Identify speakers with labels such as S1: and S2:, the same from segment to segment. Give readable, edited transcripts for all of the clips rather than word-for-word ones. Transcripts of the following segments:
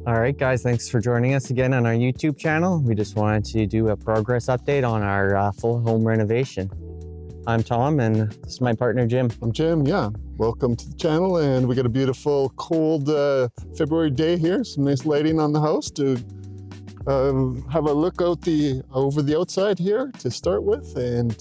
S1: All right, guys, thanks for joining us again on our YouTube channel. We just wanted to do a progress update on our full home renovation. I'm Tom, and this is my partner, Jim.
S2: I'm Jim, yeah. Welcome to the channel, and we got a beautiful cold February day here. Some nice lighting on the house to have a look out over the outside here to start with, and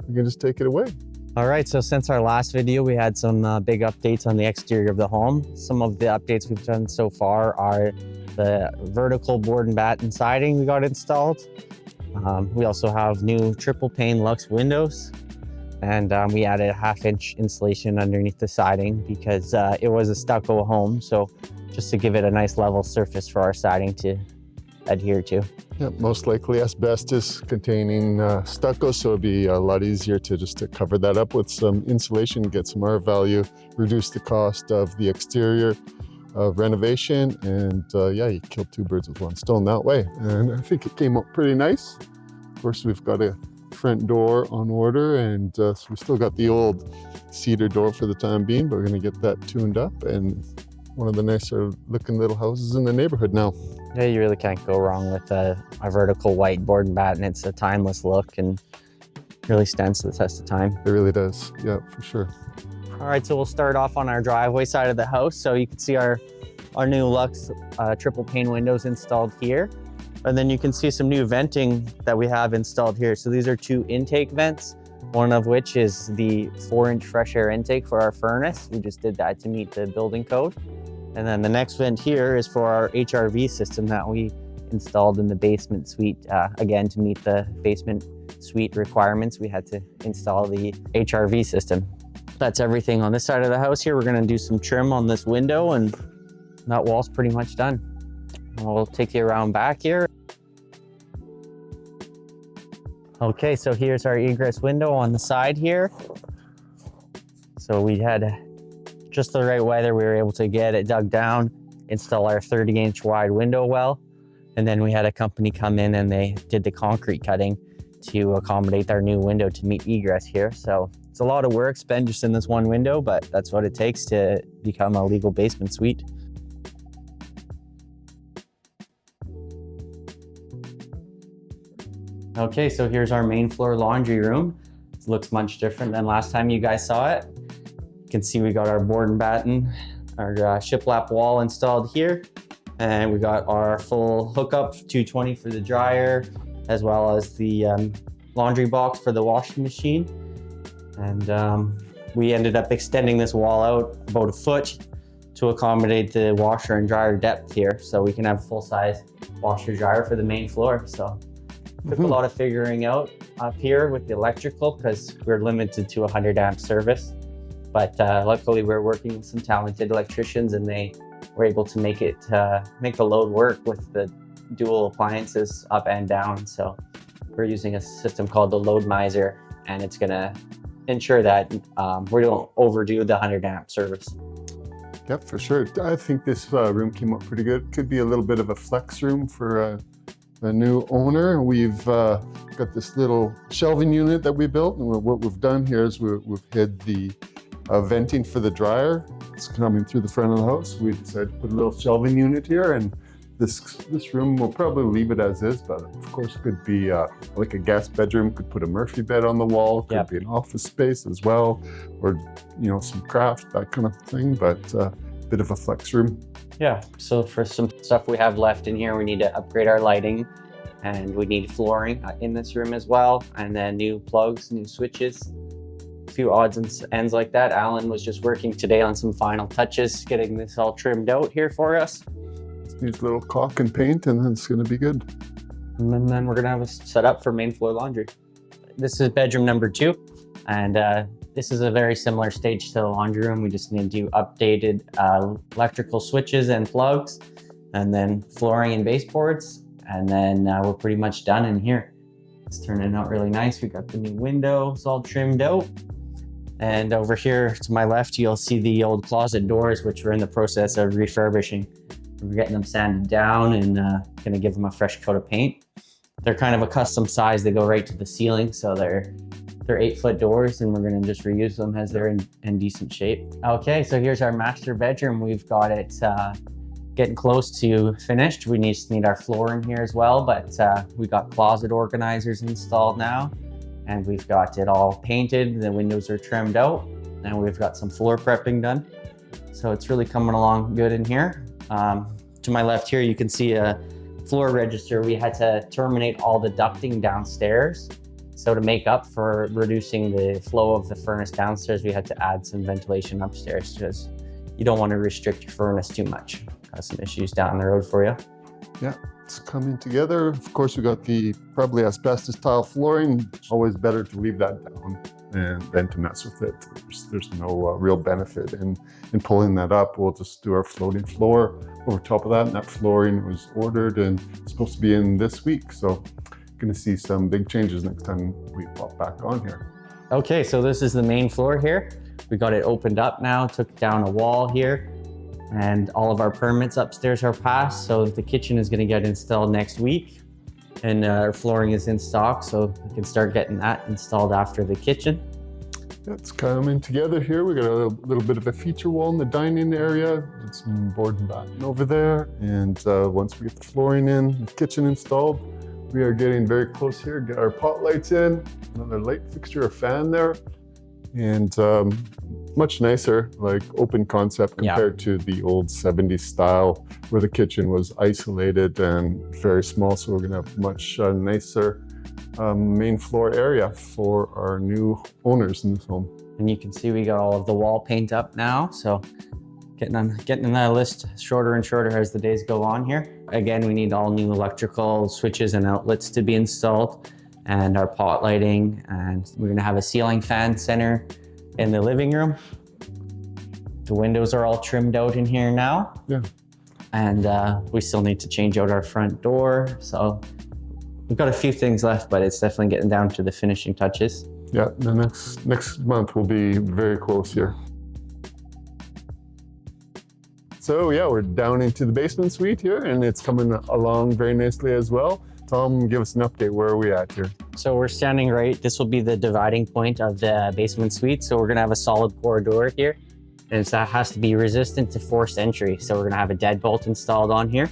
S2: we can just take it away.
S1: All right, so since our last video, we had some big updates on the exterior of the home. Some of the updates we've done so far are the vertical board and batten siding we got installed. We also have new triple pane luxe windows, and we added a 1/2 inch insulation underneath the siding because it was a stucco home. So just to give it a nice level surface for our siding to adhere to.
S2: Yeah, most likely asbestos containing stucco, so it'd be a lot easier to just cover that up with some insulation, get some R value, reduce the cost of the exterior of renovation, and yeah, you kill 2 birds with 1 stone that way. And I think it came out pretty nice. Of course, we've got a front door on order, and so we still got the old cedar door for the time being, but we're going to get that tuned up, and one of the nicer looking little houses in the neighborhood now.
S1: Yeah, you really can't go wrong with a vertical white board and batten. It's a timeless look and really stands to the test of time.
S2: It really does, yeah, for sure.
S1: All right, so we'll start off on our driveway side of the house. So you can see our new luxe triple pane windows installed here. And then you can see some new venting that we have installed here. So these are 2 intake vents, one of which is the 4-inch fresh air intake for our furnace. We just did that to meet the building code. And then the next vent here is for our HRV system that we installed in the basement suite. Again, to meet the basement suite requirements, we had to install the HRV system. That's everything on this side of the house here. We're gonna do some trim on this window, and that wall's pretty much done. We'll take you around back here. Okay, so here's our egress window on the side here. So we had just the right weather. We were able to get it dug down, install our 30-inch wide window well, and then we had a company come in and they did the concrete cutting to accommodate our new window to meet egress here. So it's a lot of work spent just in this one window, but that's what it takes to become a legal basement suite. Okay, so here's our main floor laundry room. It looks much different than last time you guys saw it. You can see we got our board and batten, our shiplap wall installed here, and we got our full hookup 220 for the dryer, as well as the laundry box for the washing machine. And we ended up extending this wall out about 1 foot to accommodate the washer and dryer depth here, so we can have full-size washer dryer for the main floor. So took a lot of figuring out up here with the electrical because we're limited to 100 amp service. But luckily we're working with some talented electricians, and they were able to make the load work with the dual appliances up and down. So we're using a system called the Load Miser, and it's gonna ensure that we don't overdo the 100 amp service.
S2: Yep, for sure. I think this room came up pretty good. Could be a little bit of a flex room for a new owner. We've got this little shelving unit that we built, and what we've done here is we've hid the venting for the dryer. It's coming through the front of the house. We decided to put a little shelving unit here, and this room we'll probably leave it as is, but of course it could be like a guest bedroom. Could put a Murphy bed on the wall. Could be an office space as well, or some craft, that kind of thing. But bit of a flex room. Yeah.
S1: So for some stuff we have left in here, we need to upgrade our lighting, and we need flooring in this room as well, and then new plugs, new switches, a few odds and ends like that. Alan was just working today on some final touches, getting this all trimmed out here for us.
S2: Needs a little caulk and paint, and then it's going to be good.
S1: And then we're going to have a setup for main floor laundry. This is bedroom number 2, and this is a very similar stage to the laundry room. We just need to do updated electrical switches and plugs, and then flooring and baseboards, and then we're pretty much done in here. It's turning out really nice. We got the new windows all trimmed out. And over here to my left, you'll see the old closet doors, which we're in the process of refurbishing. We're getting them sanded down and gonna give them a fresh coat of paint. They're kind of a custom size. They go right to the ceiling, so they're 8-foot doors, and we're gonna just reuse them as they're in decent shape. Okay, so here's our master bedroom. We've got it getting close to finished. We just need our floor in here as well, but we got closet organizers installed now, and we've got it all painted. The windows are trimmed out, and we've got some floor prepping done. So it's really coming along good in here. To my left here, you can see a floor register. We had to terminate all the ducting downstairs. So to make up for reducing the flow of the furnace downstairs, we had to add some ventilation upstairs because you don't want to restrict your furnace too much. Got some issues down the road for you.
S2: Yeah, it's coming together. Of course, we got the probably asbestos tile flooring. Always better to leave that down than to mess with it. There's no real benefit in pulling that up. We'll just do our floating floor over top of that, and that flooring was ordered and supposed to be in this week. So going to see some big changes next time we pop back on here.
S1: Okay, so this is the main floor here. We got it opened up now, took down a wall here, and all of our permits upstairs are passed. So the kitchen is going to get installed next week, and our flooring is in stock, so we can start getting that installed after the kitchen.
S2: It's coming together here. We got a little bit of a feature wall in the dining area. Did some board and batten over there. And once we get the flooring in, the kitchen installed, we are getting very close here. Get our pot lights in, another light fixture, a fan there, and much nicer, like open concept compared to the old 70s style where the kitchen was isolated and very small. So we're gonna have much nicer main floor area for our new owners in this home.
S1: And you can see we got all of the wall paint up now. So getting that list shorter and shorter as the days go on here. Again, we need all new electrical switches and outlets to be installed, and our pot lighting, and we're gonna have a ceiling fan center in the living room. The windows are all trimmed out in here now.
S2: Yeah. And
S1: we still need to change out our front door. So we've got a few things left, but it's definitely getting down to the finishing touches.
S2: Yeah, the next month will be very close here. So yeah, we're down into the basement suite here, and it's coming along very nicely as well. Tom, give us an update. Where are we at here?
S1: So we're standing right, this will be the dividing point of the basement suite. So we're gonna have a solid pour door here, and that has to be resistant to forced entry. So we're gonna have a deadbolt installed on here,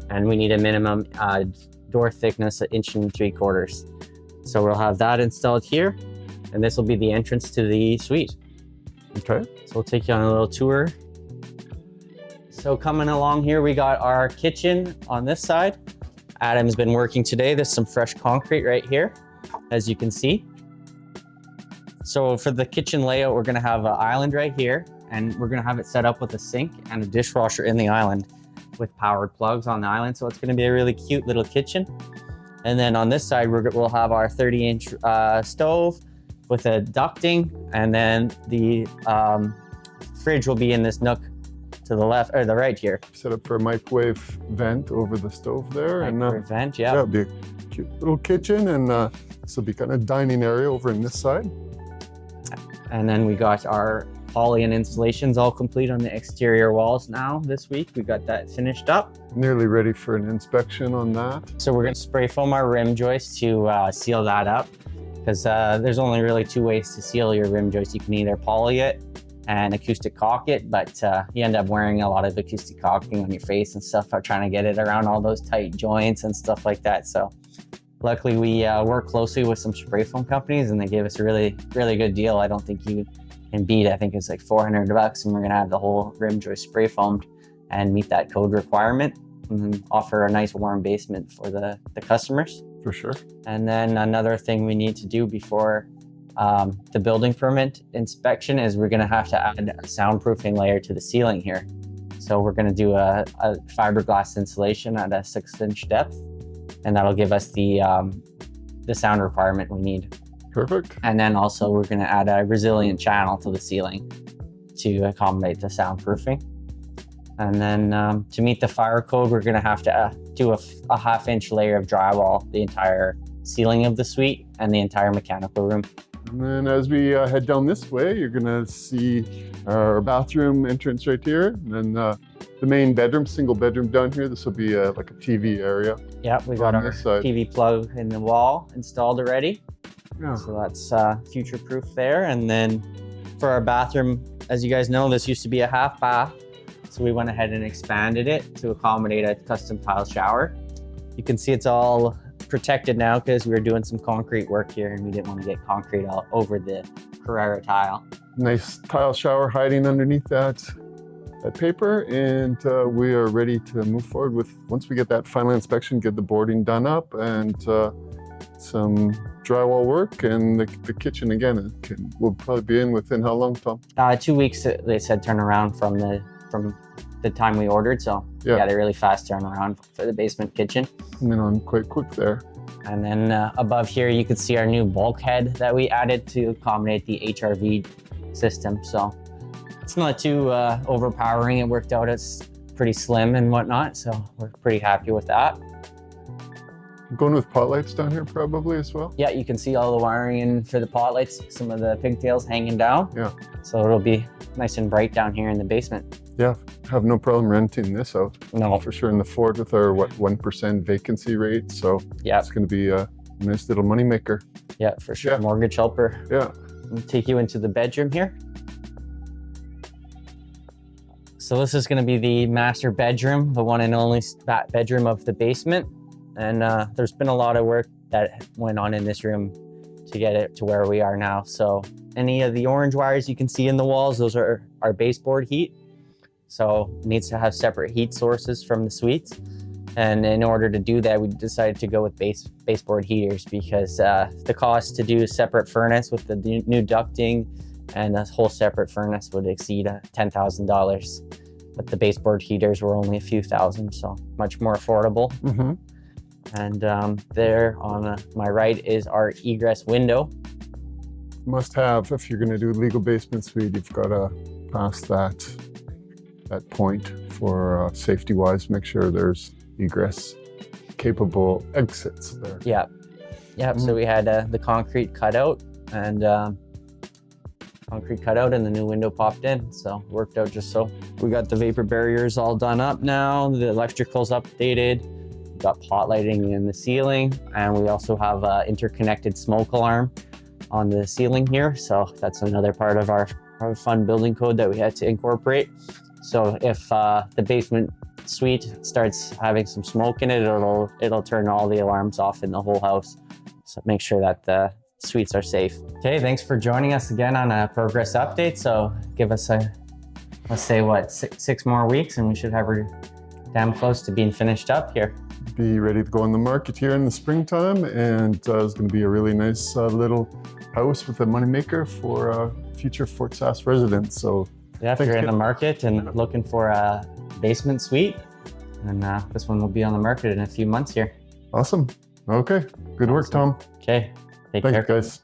S1: and we need a minimum door thickness, 1.75 inches. So we'll have that installed here, and this will be the entrance to the suite.
S2: Okay.
S1: So we'll take you on a little tour. So coming along here, we got our kitchen on this side. Adam's been working today. There's some fresh concrete right here, as you can see. So for the kitchen layout, we're gonna have an island right here, and we're gonna have it set up with a sink and a dishwasher in the island with powered plugs on the island. So it's gonna be a really cute little kitchen. And then on this side, we'll have our 30-inch stove with a ducting, and then the fridge will be in this nook to the left or the right here.
S2: Set up for a microwave vent over the stove there.
S1: Microwave vent, yeah.
S2: That'll be a cute little kitchen, and this will be kind of dining area over in this side.
S1: And then we got our poly and installations all complete on the exterior walls now this week. We got that finished up.
S2: Nearly ready for an inspection on that.
S1: So we're gonna spray foam our rim joist to seal that up, because there's only really two ways to seal your rim joist. You can either poly it and acoustic caulk it, but you end up wearing a lot of acoustic caulking on your face and stuff, trying to get it around all those tight joints and stuff like that. So luckily we work closely with some spray foam companies, and they gave us a really, really good deal. I don't think you can beat. I think it's like $400, and we're gonna have the whole rim joist spray foamed and meet that code requirement, and offer a nice warm basement for the customers.
S2: For sure.
S1: And then another thing we need to do before the building permit inspection is we're gonna have to add a soundproofing layer to the ceiling here. So we're gonna do a fiberglass insulation at a 6-inch depth, and that'll give us the sound requirement we need.
S2: Perfect.
S1: And then also we're gonna add a resilient channel to the ceiling to accommodate the soundproofing. And then to meet the fire code, we're gonna have to do a 1/2-inch layer of drywall, the entire ceiling of the suite and the entire mechanical room.
S2: And then as we head down this way, you're gonna see our bathroom entrance right here. And then the main bedroom, single bedroom down here. This will be like a TV area.
S1: Yeah, we got our TV plug in the wall installed already.
S2: Yeah.
S1: So that's future-proof there. And then for our bathroom, as you guys know, this used to be a half bath. So we went ahead and expanded it to accommodate a custom tile shower. You can see it's all protected now because we were doing some concrete work here and we didn't want to get concrete all over the Carrara tile.
S2: Nice tile shower hiding underneath that paper, and we are ready to move forward with, once we get that final inspection, get the boarding done up and some drywall work, and the kitchen again will probably be in within how long, Tom?
S1: 2 weeks, they said, turnaround from the time we ordered. So yeah, they're really fast turnaround for the basement kitchen.
S2: Coming on quite quick there.
S1: And then above here, you can see our new bulkhead that we added to accommodate the HRV system. So it's not too overpowering. It worked out. It's pretty slim and whatnot. So we're pretty happy with that.
S2: Going with pot lights down here probably as well?
S1: Yeah, you can see all the wiring in for the pot lights, some of the pigtails hanging down.
S2: Yeah.
S1: So it'll be nice and bright down here in the basement.
S2: Yeah, have no problem renting this out.
S1: No.
S2: For sure in the Fort with our, 1% vacancy rate. So yeah, it's going to be a nice little money maker.
S1: Yeah, for sure. Yeah. Mortgage helper.
S2: Yeah.
S1: I'll take you into the bedroom here. So this is going to be the master bedroom, the one and only bedroom of the basement. And there's been a lot of work that went on in this room to get it to where we are now. So any of the orange wires you can see in the walls, those are our baseboard heat. So it needs to have separate heat sources from the suites. And in order to do that, we decided to go with baseboard heaters because the cost to do a separate furnace with the new ducting and a whole separate furnace would exceed $10,000. But the baseboard heaters were only a few thousand, so much more affordable.
S2: Mm-hmm.
S1: And there on my right is our egress window.
S2: Must have, if you're going to do legal basement suite, you've got to pass that point for safety wise. Make sure there's egress capable exits there.
S1: Yeah. Mm-hmm. So we had the concrete cutout and the new window popped in. So it worked out just so. We got the vapor barriers all done up now. The electrical's updated. We've got pot lighting in the ceiling, and we also have an interconnected smoke alarm on the ceiling here. So that's another part of our fun building code that we had to incorporate. So if the basement suite starts having some smoke in it, it'll turn all the alarms off in the whole house. So make sure that the suites are safe. Okay, thanks for joining us again on a progress update. So give us let's say what, six more weeks and we should have her damn close to being finished up here.
S2: Be ready to go on the market here in the springtime, and it's going to be a really nice little house with a moneymaker for future Fort Sask residents. So
S1: yeah, if you're in the market and looking for a basement suite, and this one will be on the market in a few months here.
S2: Awesome. Okay, good work, Tom.
S1: Okay, take care.
S2: Thanks, guys.